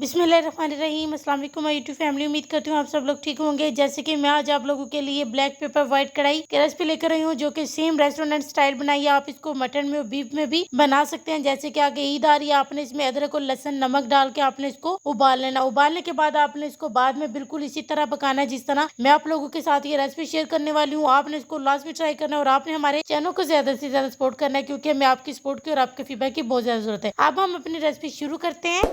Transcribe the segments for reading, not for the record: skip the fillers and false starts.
बिस्मिल्लाहिर्रहमानिर्रहीम अस्सलाम वालेकुम माय यूट्यूब फैमिली। उम्मीद करती हूँ आप सब लोग ठीक होंगे। जैसे कि मैं आज आप लोगों के लिए ब्लैक पेपर व्हाइट कढ़ाई की रेसिपी लेकर आई हूँ, जो कि सेम रेस्टोरेंट स्टाइल बनाई है। आप इसको मटन में और बीफ में भी बना सकते हैं। जैसे कि आगे ईद आ रही है, आपने इसमें अदरक और लहसुन नमक डाल के आपने इसको उबाल लेना। उबालने के बाद आपने इसको बाद में बिल्कुल इसी तरह पकाना है जिस तरह मैं आप लोगों के साथ ये रेसिपी शेयर करने वाली हूँ। आपने इसको लास्ट में ट्राई करना है और आपने हमारे चैनल को ज्यादा से ज्यादा सपोर्ट करना है, क्योंकि हमें आपकी सपोर्ट की और आपके फीडबैक की बहुत ज्यादा जरूरत है। अब हम अपनी रेसिपी शुरू करते हैं।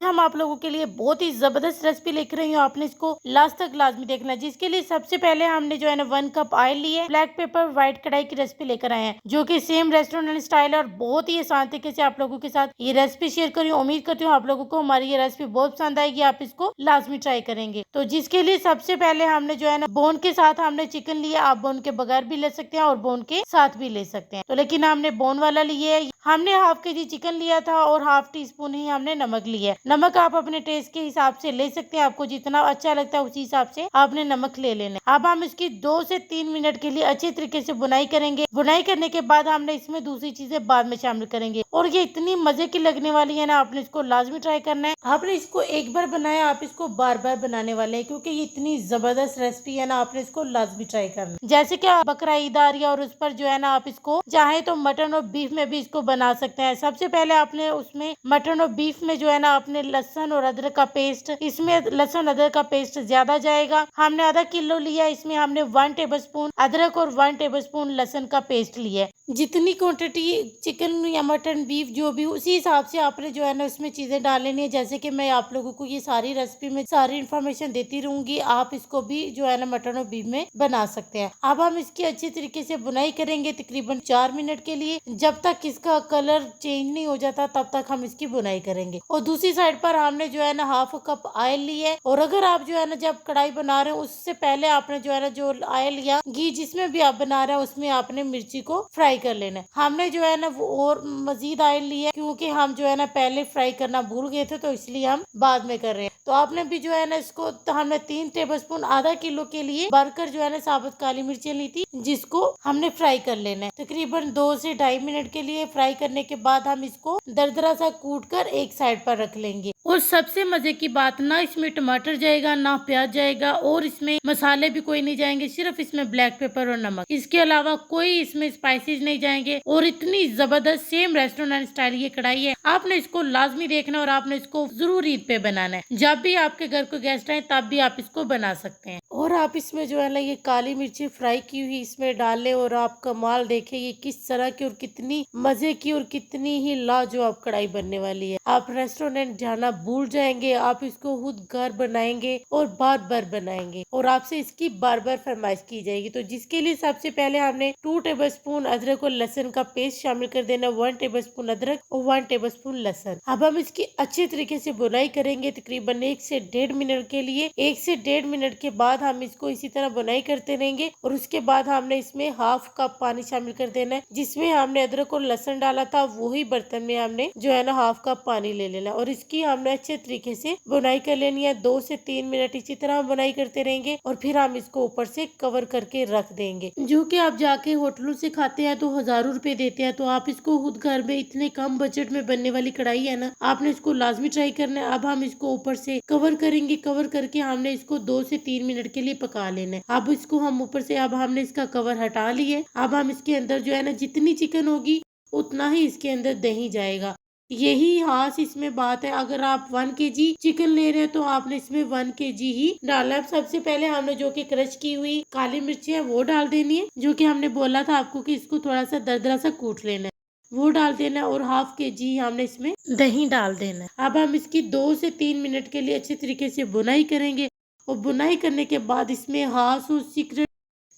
हम आप लोगों के लिए बहुत ही जबरदस्त रेसिपी लेकर रही हूँ, आपने इसको लास्ट तक लाजमी देखना है। जिसके लिए सबसे पहले हमने जो है ना 1 कप ऑयल लिए, ब्लैक पेपर व्हाइट कढ़ाई की रेसिपी लेकर आए हैं, जो कि सेम रेस्टोरेंट स्टाइल है और बहुत ही आसान तरीके से आप लोगों के साथ ये रेसिपी शेयर करी हूँ। उम्मीद करती हूँ आप लोगों को हमारी ये रेसिपी बहुत पसंद आएगी, आप इसको लाजमी ट्राई करेंगे। तो जिसके लिए सबसे पहले हमने जो है ना बोन के साथ हमने चिकन लिया। आप बोन के बगैर भी ले सकते हैं और बोन के साथ भी ले सकते हैं, तो लेकिन हमने बोन वाला लिया है। हमने हाफ केजी चिकन लिया था और हाफ टी स्पून ही हमने नमक लिया है। नमक आप अपने टेस्ट के हिसाब से ले सकते हैं, आपको जितना अच्छा लगता है उसी हिसाब से आपने नमक ले लेना है। अब हम इसकी 2 से 3 मिनट के लिए अच्छे तरीके से बुनाई करेंगे। बुनाई करने के बाद हमने इसमें दूसरी चीजें बाद में शामिल करेंगे और ये इतनी मजे की लगने वाली है ना, आपने इसको लाजमी ट्राई करना है। आपने इसको एक बार बनाया, आप इसको बार बार बनाने वाले हैं, क्योंकि ये इतनी जबरदस्त रेसिपी है ना, आपने इसको लाजमी ट्राई करना है। जैसे कि बकरा ईद आ रही है और उस पर जो है ना आप इसको चाहे तो मटन और बीफ में भी इसको बना सकते हैं। सबसे पहले आपने उसमें मटन और बीफ में जो है ना आपने लहसुन और अदरक का पेस्ट, इसमें लहसुन अदरक का पेस्ट ज्यादा जाएगा। हमने आधा किलो लिया, इसमें हमने 1 टेबलस्पून अदरक और 1 टेबलस्पून लहसुन का पेस्ट लिया है। जितनी क्वांटिटी चिकन या मटन बीफ जो भी उसी हिसाब से आपने जो है ना उसमें चीजें डाल लेनी है। जैसे कि मैं आप लोगों को ये सारी रेसिपी में सारी इन्फॉर्मेशन देती रहूंगी, आप इसको भी जो है ना मटन और बीफ में बना सकते हैं। अब हम इसकी अच्छी तरीके से बुनाई करेंगे तकरीबन 4 मिनट के लिए। जब तक इसका कलर चेंज नहीं हो जाता तब तक हम इसकी बुनाई करेंगे। और दूसरी साइड पर हमने जो है ना हाफ कप ऑयल लिया है। और अगर आप जो है ना जब कढ़ाई बना रहे हो उससे पहले आपने जो है ना जो ऑयल या घी जिसमें भी आप बना रहे हो उसमें आपने मिर्ची को फ्राई कर लेना है। हमने जो है ना वो और मजीद ऑयल लिया, क्योंकि हम जो है ना पहले फ्राई करना भूल गए थे, तो इसलिए हम बाद में कर रहे हैं। तो आपने भी जो है ना इसको तो हमने 3 टेबलस्पून आधा किलो के लिए भरकर जो है ना साबुत काली मिर्चें ली थी, जिसको हमने फ्राई कर लेना है। तकरीबन 2 से 2.5 मिनट के लिए फ्राई करने के बाद हम इसको दरदरा सा कूट कर एक साइड पर रख लेंगे। और सबसे मजे की बात, ना इसमें टमाटर जाएगा ना प्याज जाएगा और इसमें मसाले भी कोई नहीं जाएंगे, सिर्फ इसमें ब्लैक पेपर और नमक, इसके अलावा कोई इसमें स्पाइसेस नहीं जाएंगे। और इतनी जबरदस्त सेम रेस्टोरेंट स्टाइल ये कढ़ाई है, आपने इसको लाजमी देखना और आपने इसको जरूर ईद पे बनाना है। जब भी आपके घर को गेस्ट आए तब भी आप इसको बना सकते हैं। और आप इसमें जो है ना ये काली मिर्ची फ्राई की हुई इसमें डाल ले और आप कमाल देखे ये किस तरह की और कितनी मजे की और कितनी ही लाजवाब कढ़ाई बनने वाली है। आप रेस्टोरेंट जाना भूल जाएंगे, आप इसको खुद घर बनाएंगे और बार बार बनाएंगे और आपसे इसकी बार बार फरमाइश की जाएगी। तो जिसके लिए सबसे पहले हमने 2 टेबलस्पून अदरक और लहसुन का पेस्ट शामिल कर देना, 1 टेबलस्पून अदरक और 1 टेबलस्पून लहसुन। अब हम इसकी अच्छे तरीके से बुनाई करेंगे तकरीबन 1 से 1.5 मिनट के लिए। 1 से 1.5 मिनट के बाद हम इसको इसी तरह बुनाई करते रहेंगे और उसके बाद हमने इसमें हाफ कप पानी शामिल कर देना है, जिसमें हमने अदरक और लहसुन डाला था वही बर्तन में हमने जो है ना हाफ कप पानी ले लेना और इसकी हमने अच्छे तरीके से बुनाई कर लेनी है। 2 से 3 मिनट इसी तरह बुनाई करते रहेंगे और फिर हम इसको ऊपर से कवर करके रख देंगे। जो कि आप जाके होटलों से खाते हैं तो हजारों रुपए देते हैं, तो आप इसको खुद घर में इतने कम बजट में बनने वाली कढ़ाई है ना, आपने इसको लाजमी ट्राई करना है। अब हम इसको ऊपर से कवर करेंगे, कवर करके हमने इसको 2 से 3 मिनट के लिए पका लेना है। अब इसको हम ऊपर से अब हमने इसका कवर हटा लिया। अब हम इसके अंदर जो है ना जितनी चिकन होगी उतना ही इसके अंदर दही जाएगा। यही खास इसमें बात है, अगर आप 1 केजी चिकन ले रहे हैं तो आपने इसमें 1 केजी ही डाला। अब सबसे पहले हमने जो कि क्रश की हुई काली मिर्ची है वो डाल देनी है, जो कि हमने बोला था आपको कि इसको थोड़ा सा दरदरा सा कूट लेना है, वो डाल देना है। और हाफ केजी हमने इसमें दही डाल देना है। अब हम इसकी 2 से 3 मिनट के लिए अच्छे तरीके से बुनाई करेंगे और बुनाई करने के बाद इसमें खास और सीक्रेट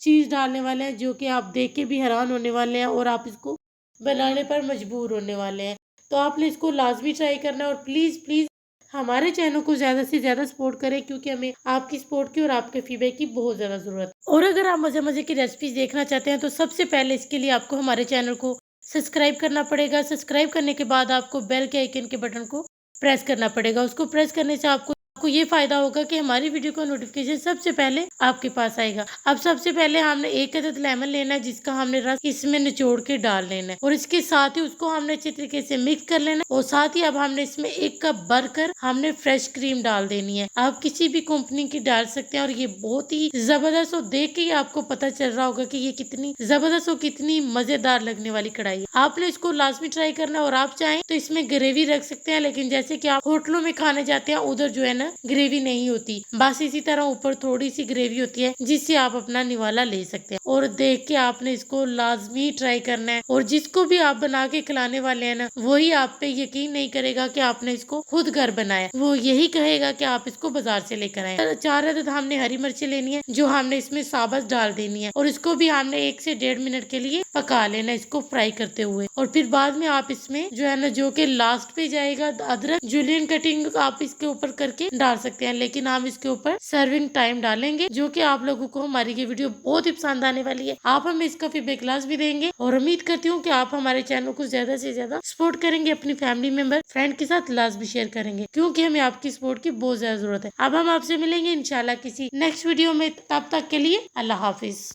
चीज डालने वाले हैं, जो कि आप देख के भी हैरान होने वाले हैं और आप इसको बनाने पर मजबूर होने वाले हैं। तो आपने इसको लाजमी ट्राई करना है और प्लीज प्लीज हमारे चैनल को ज्यादा से ज्यादा सपोर्ट करें, क्योंकि हमें आपकी सपोर्ट की और आपके फीडबैक की बहुत ज्यादा जरूरत है। और अगर आप मजे मजे की रेसिपीज देखना चाहते हैं तो सबसे पहले इसके लिए आपको हमारे चैनल को सब्सक्राइब करना पड़ेगा। सब्सक्राइब करने के बाद आपको बेल के आइकन के बटन को प्रेस करना पड़ेगा। उसको प्रेस करने से आपको आपको ये फायदा होगा कि हमारी वीडियो का नोटिफिकेशन सबसे पहले आपके पास आएगा। अब सबसे पहले हमने 1 अदद लेमन लेना है, जिसका हमने रस इसमें निचोड़ के डाल लेना है और इसके साथ ही उसको हमने अच्छे तरीके से मिक्स कर लेना है। और साथ ही अब हमने इसमें 1 कप भरकर हमने फ्रेश क्रीम डाल देनी है। आप किसी भी कंपनी की डाल सकते हैं और ये बहुत ही जबरदस्त, और देख के ही आपको पता चल रहा होगा कि ये कितनी जबरदस्त और कितनी मजेदार लगने वाली कढ़ाई है। आपने इसको लाजमी ट्राई करना है। और आप चाहें तो इसमें ग्रेवी रख सकते हैं, लेकिन जैसे कि आप होटलों में खाने जाते हैं उधर जो है ना ग्रेवी नहीं होती, बस इसी तरह ऊपर थोड़ी सी ग्रेवी होती है जिससे आप अपना निवाला ले सकते हैं। और देख के आपने इसको लाजमी ट्राई करना है। और जिसको भी आप बना के खिलाने वाले हैं ना, वही आप पे यकीन नहीं करेगा कि आपने इसको खुद घर बनाया, वो यही कहेगा कि आप इसको बाजार से लेकर आए। 4 अदद हमने हरी मिर्ची लेनी है, जो हमने इसमें साबुत डाल देनी है और इसको भी हमने 1 से 1.5 मिनट के लिए पका लेना, इसको फ्राई करते हुए। और फिर बाद में आप इसमें जो है ना, जो कि लास्ट पे जाएगा, अदरक जूलियन कटिंग आप इसके ऊपर करके डाल सकते हैं, लेकिन हम इसके ऊपर सर्विंग टाइम डालेंगे, जो कि आप लोगों को हमारी ये वीडियो बहुत ही पसंद आने वाली है। आप हमें इसका फीडबैक क्लास भी देंगे और उम्मीद करती हूँ कि आप हमारे चैनल को ज्यादा से ज्यादा सपोर्ट करेंगे, अपनी फैमिली मेंबर फ्रेंड के साथ लाजमी शेयर करेंगे, क्योंकि हमें आपकी सपोर्ट की बहुत ज्यादा जरूरत है। अब हम आपसे मिलेंगे इंशाल्लाह किसी नेक्स्ट वीडियो में, तब तक के लिए अल्लाह हाफिज।